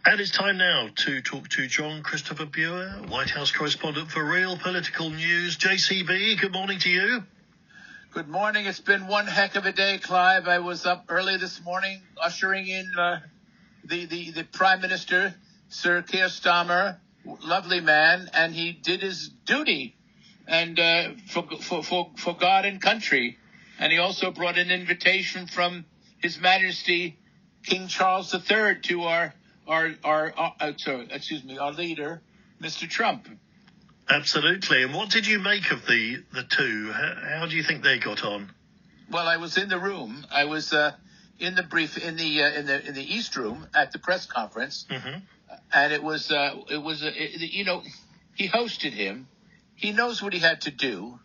And it's time now to talk to Jon-Christopher, White House correspondent for Real Political News. JCB, good morning to you. Good morning. It's been one heck of a day, Clive. I was up early this morning ushering in the Prime Minister, Sir Keir Starmer, lovely man, and he did his duty and for God and country. And he also brought an invitation from His Majesty King Charles III to our leader, Mr. Trump. Absolutely. And what did you make of the two? How do you think they got on? Well, I was in the room. I was in the East Room at the press conference, and it was he hosted him. He knows what he had to do,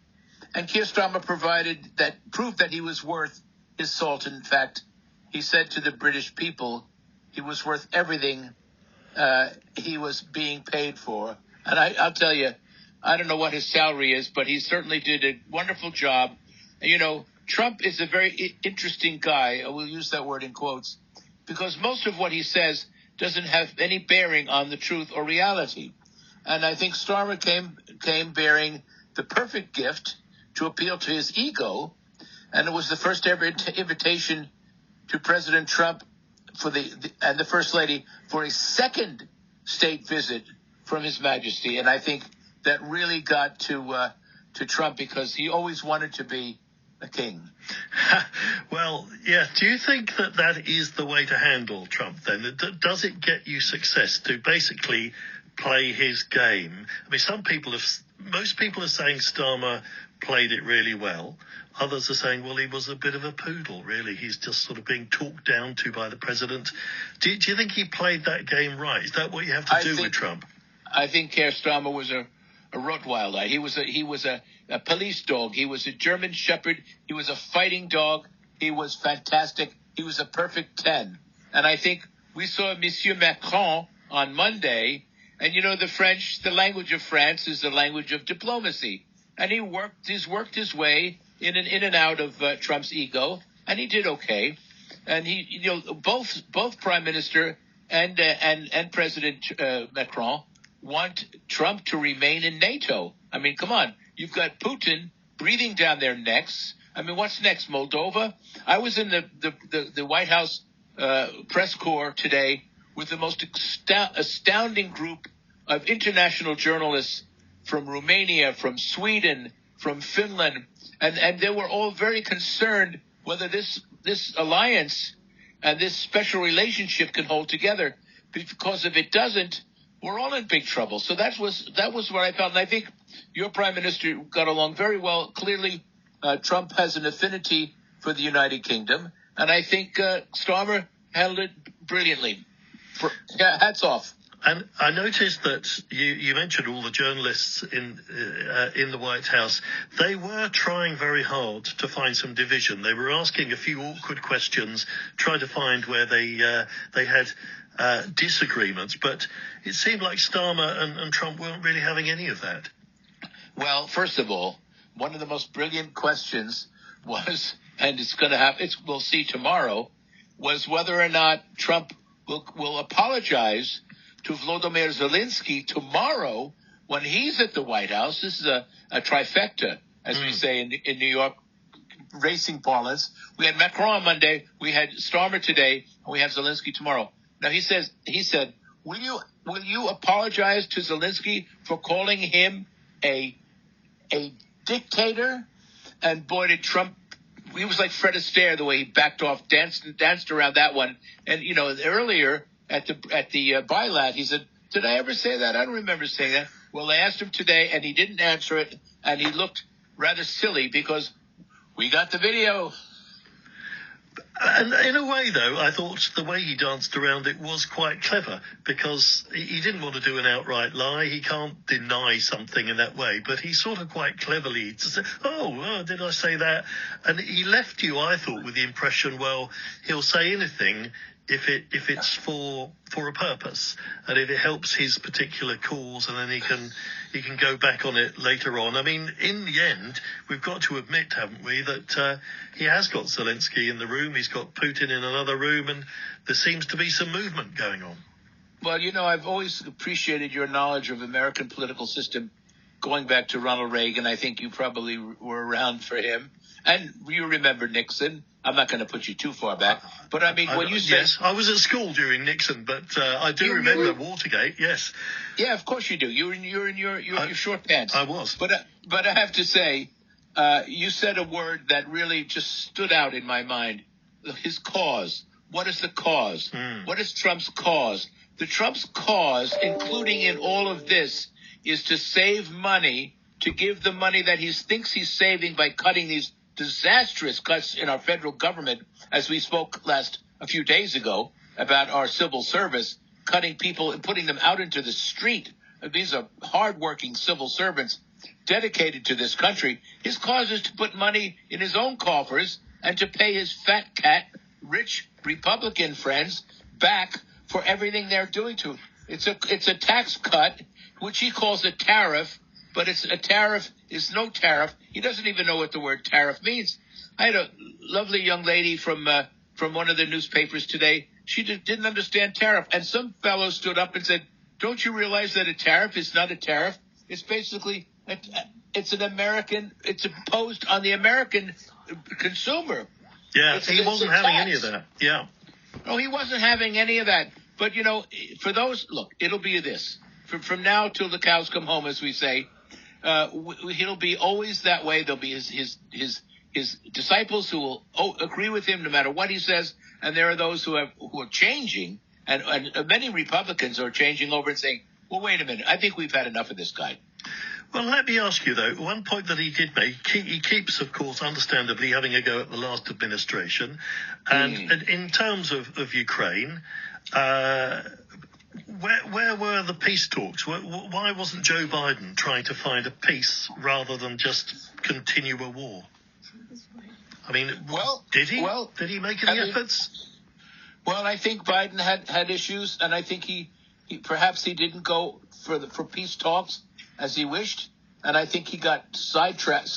and Keir Starmer provided that proof that he was worth his salt. In fact, he said to the British people, he was worth everything he was being paid for. And I'll tell you, I don't know what his salary is, but he certainly did a wonderful job. You know, Trump is a very interesting guy. I will use that word in quotes, because most of what he says doesn't have any bearing on the truth or reality. And I think Starmer came bearing the perfect gift to appeal to his ego. And it was the first ever invitation to President Trump and the First Lady for a second state visit from His Majesty. And I think that really got to Trump, because he always wanted to be a king. Well, yeah. Do you think that is the way to handle Trump then? Does it get you success to basically play his game? I mean, most people are saying Starmer played it really well. Others are saying, well, he was a bit of a poodle, really. He's just sort of being talked down to by the president. Do you think he played that game right? Is that what you have to do with Trump? I think Keir Starmer was a Rottweiler. He was a police dog. He was a German Shepherd. He was a fighting dog. He was fantastic. He was a perfect 10. And I think we saw Monsieur Macron on Monday. And, you know, the language of France is the language of diplomacy. And he's worked his way in and out of Trump's ego, and he did okay. And both Prime Minister and President Macron want Trump to remain in NATO. I mean, come on, you've got Putin breathing down their necks. I mean, what's next, Moldova? I was in the White House press corps today with the most astounding group of international journalists from Romania, from Sweden, from Finland, and they were all very concerned whether this alliance and this special relationship can hold together, because if it doesn't, we're all in big trouble. So that was what I felt, and I think your Prime Minister got along very well. Clearly, Trump has an affinity for the United Kingdom, and I think Starmer handled it brilliantly. Hats off. And I noticed that you mentioned all the journalists in the White House. They were trying very hard to find some division. They were asking a few awkward questions, trying to find where they had disagreements. But it seemed like Starmer and Trump weren't really having any of that. Well, first of all, one of the most brilliant questions was, and it's going to happen, we'll see tomorrow, was whether or not Trump will apologize to Volodymyr Zelensky tomorrow when he's at the White House. This is a trifecta, as we say in New York racing parlance. We had Macron on Monday, we had Starmer today, and we have Zelensky tomorrow. Now he said, will you apologize to Zelensky for calling him a dictator? And boy, did Trump. He was like Fred Astaire, the way he backed off, danced around that one. And, you know, earlier at the bilat, he said, did I ever say that? I don't remember saying that. Well, I asked him today, and he didn't answer it, and he looked rather silly because we got the video. And in a way, though, I thought the way he danced around it was quite clever, because he didn't want to do an outright lie. He can't deny something in that way, but he sort of quite cleverly said, oh, did I say that? And he left you, I thought, with the impression, well, he'll say anything if it's for a purpose, and if it helps his particular cause, and then he can go back on it later on. I mean, in the end, we've got to admit, haven't we, that he has got Zelensky in the room, he's got Putin in another room, and there seems to be some movement going on. Well, I've always appreciated your knowledge of American political system going back to Ronald Reagan. I think you probably were around for him. And you remember Nixon. I'm not going to put you too far back. But, when you say... Yes, I was at school during Nixon, but I do remember Watergate, yes. Yeah, of course you do. You're in your short pants. I was. But I have to say, you said a word that really just stood out in my mind. His cause. What is the cause? What is Trump's cause? The Trump's cause, including in all of this, is to save money, to give the money that he thinks he's saving by cutting these disastrous cuts in our federal government, as we spoke a few days ago about our civil service, cutting people and putting them out into the street. These are hardworking civil servants dedicated to this country. His cause is to put money in his own coffers and to pay his fat cat, rich Republican friends back for everything they're doing to him. It's a tax cut, which he calls a tariff, but it's a tariff is no tariff. He doesn't even know what the word tariff means. I had a lovely young lady from one of the newspapers today. She didn't understand tariff, and some fellow stood up and said, "Don't you realize that a tariff is not a tariff? It's basically it's imposed on the American consumer." Yeah, he wasn't having any of that. Yeah. No, he wasn't having any of that. But, for those, look, it'll be this. From now till the cows come home, as we say, he'll be always that way. There'll be his disciples who will agree with him no matter what he says. And there are those who are changing. And many Republicans are changing over and saying, well, wait a minute. I think we've had enough of this guy. Well, let me ask you, though, one point that he did make, he keeps, of course, understandably having a go at the last administration. And in terms of Ukraine, where were the peace talks? Why wasn't Joe Biden trying to find a peace rather than just continue a war? I mean, did he? Did he make any efforts? Well, I think Biden had issues, and I think he perhaps he didn't go for peace talks as he wished, and I think he got sidetracked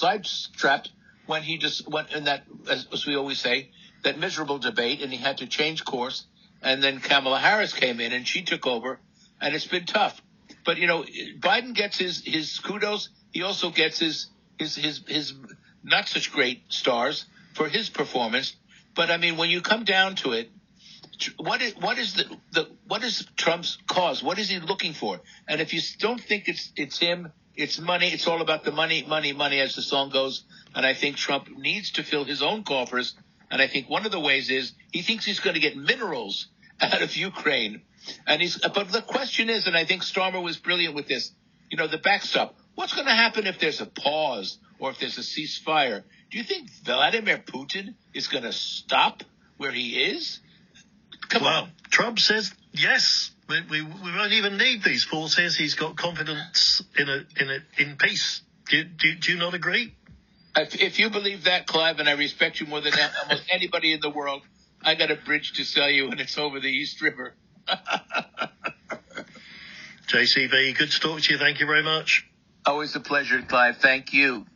when he just went in that, as we always say, that miserable debate, and he had to change course. And then Kamala Harris came in, and she took over, and it's been tough. But Biden gets his kudos. He also gets his not such great stars for his performance. But I mean, when you come down to it, what is Trump's cause? What is he looking for? And if you don't think it's him, it's money. It's all about the money, as the song goes. And I think Trump needs to fill his own coffers. And I think one of the ways is he thinks he's going to get minerals out of Ukraine. But the question is, and I think Starmer was brilliant with this, the backstop. What's going to happen if there's a pause or if there's a ceasefire? Do you think Vladimir Putin is going to stop where he is? Come on. Trump says yes. We won't even need these forces. He's got confidence in peace. Do you not agree? If you believe that, Clive, and I respect you more than almost anybody in the world, I got a bridge to sell you, and it's over the East River. JCV, good to talk to you. Thank you very much. Always a pleasure, Clive. Thank you.